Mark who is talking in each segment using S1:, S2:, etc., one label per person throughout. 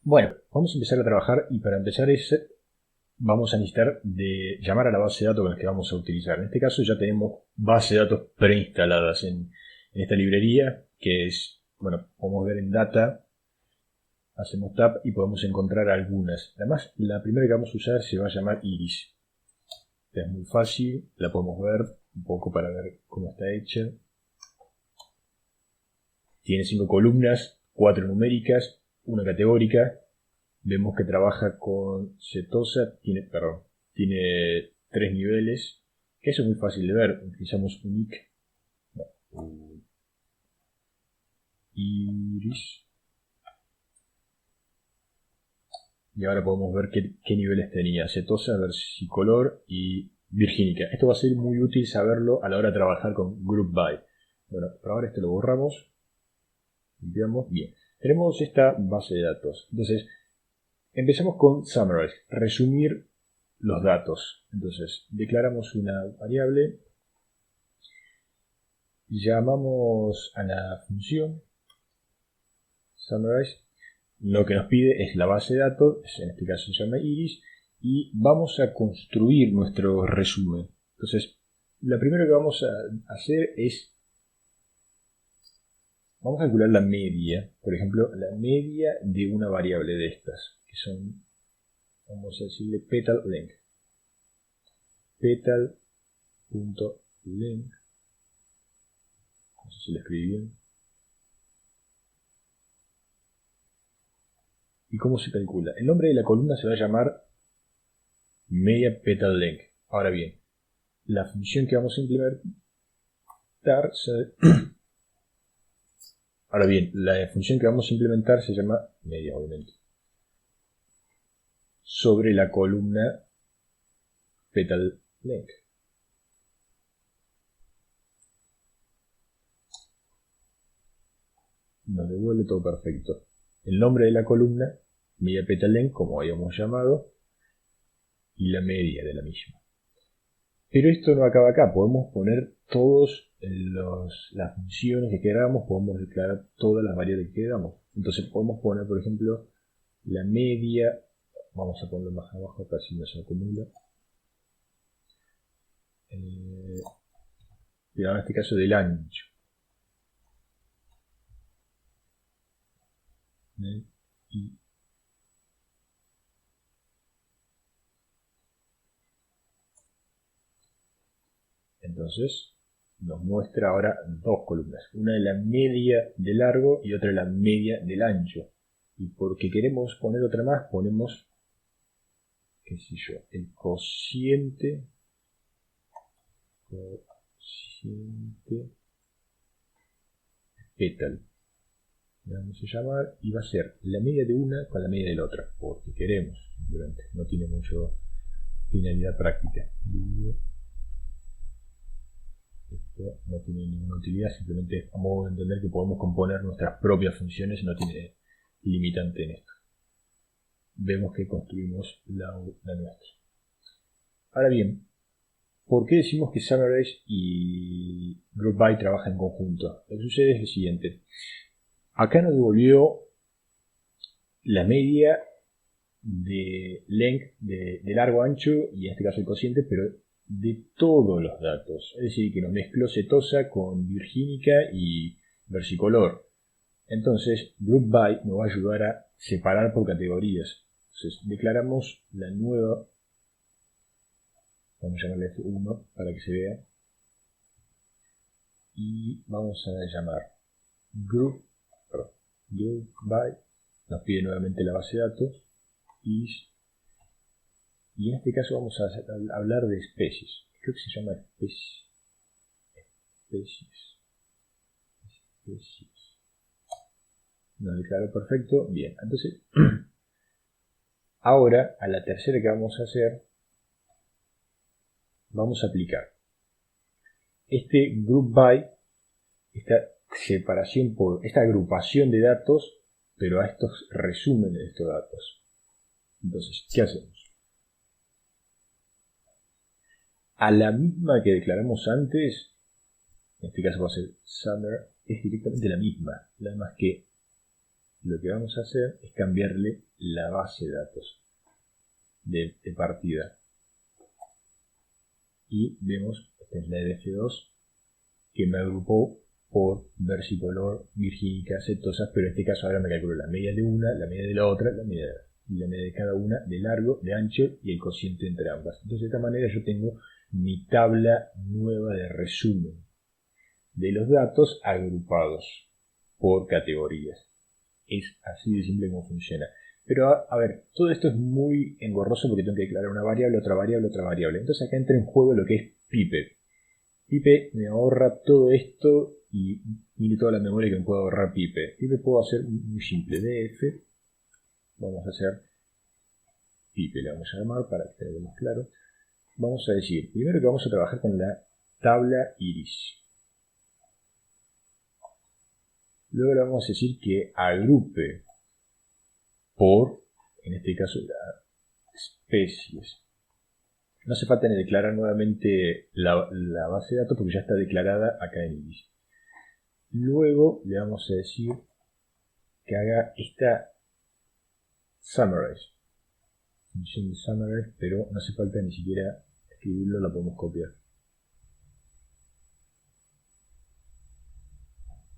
S1: Bueno, vamos a empezar a trabajar y para empezar vamos a necesitar de llamar a la base de datos con la que vamos a utilizar. En este caso ya tenemos base de datos preinstaladas en esta librería, que es, bueno, podemos ver en Data, hacemos Tab y podemos encontrar algunas. Además, la primera que vamos a usar se va a llamar Iris. Es muy fácil, la podemos ver un poco para ver cómo está hecha. Tiene 5 columnas, 4 numéricas, una categórica. Vemos que trabaja con setosa, tiene 3 niveles, que eso es muy fácil de ver. Utilizamos unique, iris, y ahora podemos ver qué niveles tenía: setosa, versicolor y virgínica. Esto va a ser muy útil saberlo a la hora de trabajar con group by. Bueno, por ahora esto lo borramos, limpiamos. Bien, tenemos esta base de datos. Entonces, empezamos con summarize, resumir los datos. Entonces, declaramos una variable, llamamos a la función summarize, lo que nos pide es la base de datos, en este caso se llama iris, y vamos a construir nuestro resumen. Entonces, lo primero que vamos a hacer es, vamos a calcular la media, por ejemplo, la media de una variable de estas, que son, vamos a decirle petal length. Petal.length, no sé si lo escribí bien. ¿Y cómo se calcula? El nombre de la columna se va a llamar media petal length. Ahora bien, la función que vamos a implementar se llama media, obviamente, sobre la columna petal length. Nos devuelve todo perfecto. El nombre de la columna, media petal length, como habíamos llamado, y la media de la misma. Pero esto no acaba acá, podemos poner todas las funciones que queramos, podemos declarar todas las variables que queramos. Entonces podemos poner, por ejemplo, la media, vamos a ponerlo más abajo para si no se acumula. Pero en este caso del ancho. Y entonces nos muestra ahora dos columnas, una de la media de largo y otra de la media del ancho. Y porque queremos poner otra más, ponemos, qué sé yo, el cociente petal. Le vamos a llamar y va a ser la media de una con la media de la otra, porque queremos, simplemente, no tiene mucha finalidad práctica. Esto no tiene ninguna utilidad, simplemente a modo de entender que podemos componer nuestras propias funciones, no tiene limitante en esto. Vemos que construimos la nuestra. Ahora bien, ¿por qué decimos que summarize y group by trabajan en conjunto? Lo que sucede es lo siguiente. Acá nos devolvió la media de length, de largo ancho, y en este caso el cociente, pero de todos los datos. Es decir, que nos mezcló setosa con virgínica y versicolor. Entonces, group by nos va a ayudar a separar por categorías. Entonces, declaramos la nueva, vamos a llamarle F1 para que se vea, y vamos a llamar group by, nos pide nuevamente la base de datos, y en este caso vamos a hablar de especies. Creo que se llama especies. Nos declaró perfecto. Bien, entonces ahora a la tercera que vamos a hacer, vamos a aplicar este group by, esta separación por esta agrupación de datos, pero a estos resúmenes de estos datos. Entonces, ¿qué hacemos? A la misma que declaramos antes, en este caso va a ser summer, es directamente la misma, nada más que lo que vamos a hacer es cambiarle la base de datos de partida. Y vemos, esta es la DF2, que me agrupó por versicolor, virgínica, setosas, pero en este caso ahora me calculo la media de una, la media de la otra, la media de cada una, de largo, de ancho y el cociente entre ambas. Entonces de esta manera yo tengo mi tabla nueva de resumen de los datos agrupados por categorías. Es así de simple como funciona. Pero a ver, todo esto es muy engorroso porque tengo que declarar una variable, otra variable, otra variable. Entonces acá entra en juego lo que es pipe. Pipe me ahorra todo esto y mire toda la memoria que me puede ahorrar Pipe. Pipe puedo hacer muy simple. DF, vamos a hacer Pipe, le vamos a llamar para que quede más claro. Vamos a decir, primero que vamos a trabajar con la tabla iris. Luego le vamos a decir que agrupe por, en este caso, las especies. No hace falta ni declarar nuevamente la base de datos porque ya está declarada acá en iris. Luego le vamos a decir que haga esta summarize, función de summarize, pero no hace falta ni siquiera escribirlo, la podemos copiar.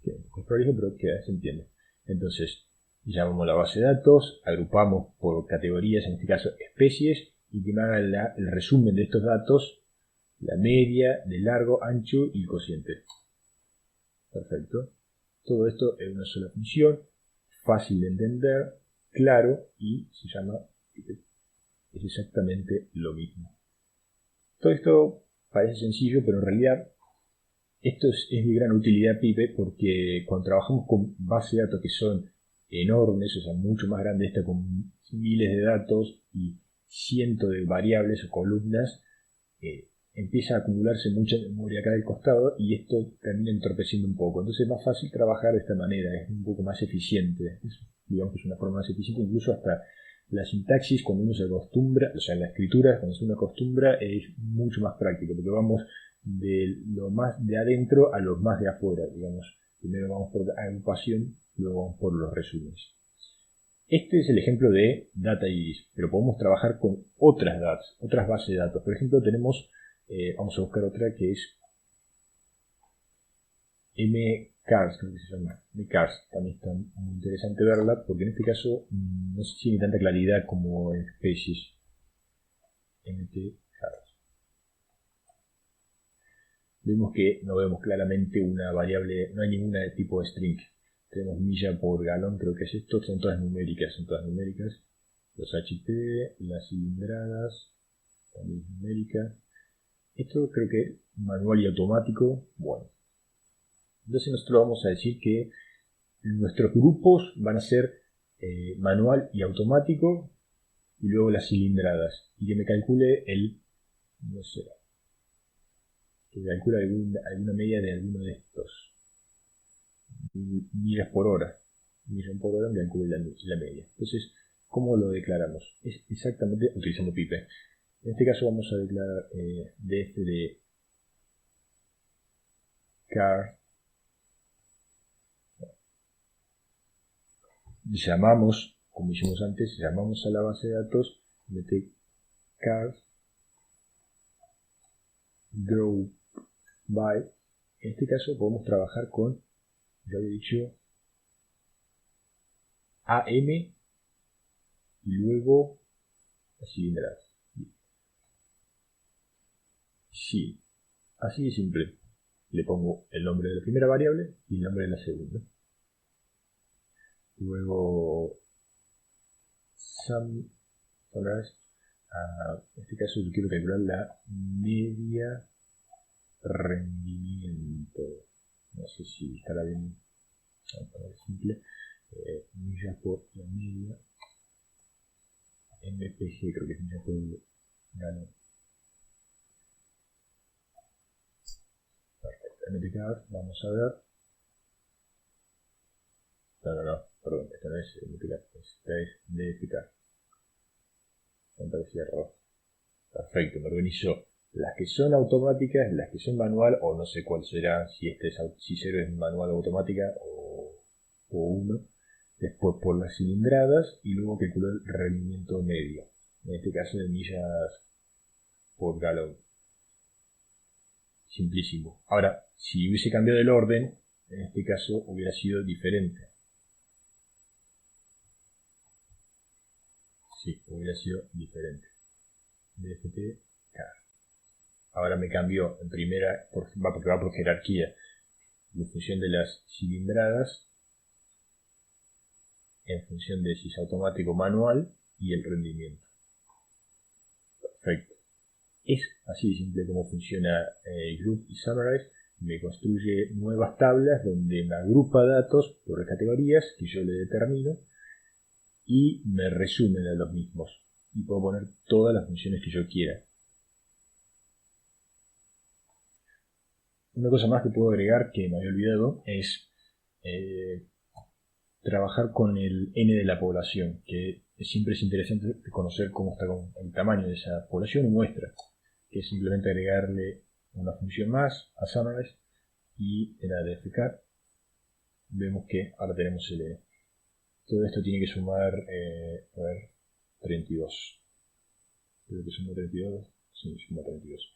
S1: Es prolijo, pero queda, se entiende. Entonces, llamamos la base de datos, agrupamos por categorías, en este caso especies, y que me haga el resumen de estos datos, la media, de largo, ancho y el cociente. Perfecto. Todo esto es una sola función, fácil de entender, claro, y se llama Pipe. Es exactamente lo mismo. Todo esto parece sencillo, pero en realidad esto es de gran utilidad Pipe porque cuando trabajamos con bases de datos que son enormes, o sea, mucho más grandes, esta con miles de datos y cientos de variables o columnas, empieza a acumularse mucha memoria acá del costado y esto termina entorpeciendo un poco. Entonces es más fácil trabajar de esta manera, es un poco más eficiente. Digamos que es una forma más eficiente, incluso hasta la sintaxis, cuando uno se acostumbra, o sea, en la escritura, cuando uno se acostumbra, es mucho más práctico, porque vamos de lo más de adentro a lo más de afuera, digamos. Primero vamos por agrupación, luego vamos por los resúmenes. Este es el ejemplo de Data Iris, pero podemos trabajar con otras bases de datos. Por ejemplo, tenemos, vamos a buscar otra que es mCars, creo que se llama. mCars, también está muy interesante verla, porque en este caso no se tiene tanta claridad como en Species. mTcars. Vemos que no vemos claramente una variable, no hay ninguna de tipo de string. Tenemos milla por galón, creo que es esto, son todas numéricas. Los HP, las cilindradas, también numéricas. Esto creo que es manual y automático. Bueno, entonces nosotros vamos a decir que nuestros grupos van a ser manual y automático, y luego las cilindradas, y que me calcule no sé, que calcule alguna media de alguno de estos. Millas por hora me calcule la media. Entonces, ¿cómo lo declaramos? Es exactamente utilizando Pipe. En este caso vamos a declarar df de car. Llamamos, como hicimos antes, llamamos a la base de datos mtcars group by. En este caso podemos trabajar con, ya había dicho, AM y luego las cilindradas. Sí, así de simple. Le pongo el nombre de la primera variable y el nombre de la segunda. Luego, en este caso yo quiero calcular la media rendimiento. No sé si estará bien, para ver simple. Millas por la media. MPG, creo que es millas por galón. Perfecto. MPG, vamos a ver. No, perdón, esta no es MPG, esta es DFK. Me parecía error. Perfecto, me organizó las que son automáticas, las que son manual, o no sé cuál será, si 0 es manual o automática, o 1. después por las cilindradas y luego calculó el rendimiento medio, en este caso de millas por galón. Simplísimo. Ahora, si hubiese cambiado el orden, en este caso hubiera sido diferente. Sí, hubiera sido diferente. DFT, car. Ahora me cambió en primera, porque va por jerarquía, en función de las cilindradas, en función de si es automático o manual y el rendimiento. Perfecto. Es así de simple como funciona Group y Summarize. Me construye nuevas tablas donde me agrupa datos por categorías que yo le determino y me resumen a los mismos. Y puedo poner todas las funciones que yo quiera. Una cosa más que puedo agregar que me había olvidado es trabajar con el N de la población, que siempre es interesante conocer cómo está el tamaño de esa población o muestra, que es simplemente agregarle una función más a Summarize y en la de FK vemos que ahora tenemos el N. Todo esto tiene que sumar, 32. Creo que suma 32. Sí, suma 32.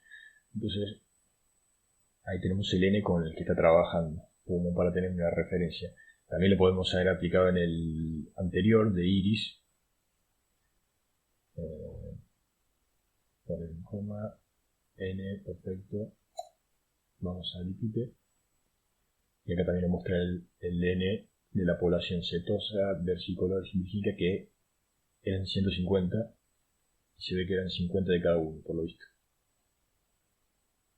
S1: Entonces, ahí tenemos el N con el que está trabajando, como para tener una referencia. También lo podemos haber aplicado en el anterior de Iris. Con el coma N, perfecto. Vamos a Lipipe. Y acá también nos muestra el N de la población setosa, versicolor y virgínica, que eran 150. Y se ve que eran 50 de cada uno, por lo visto.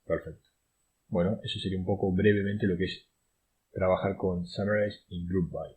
S1: Perfecto. Bueno, eso sería un poco brevemente lo que es trabajar con Summarize y Group By.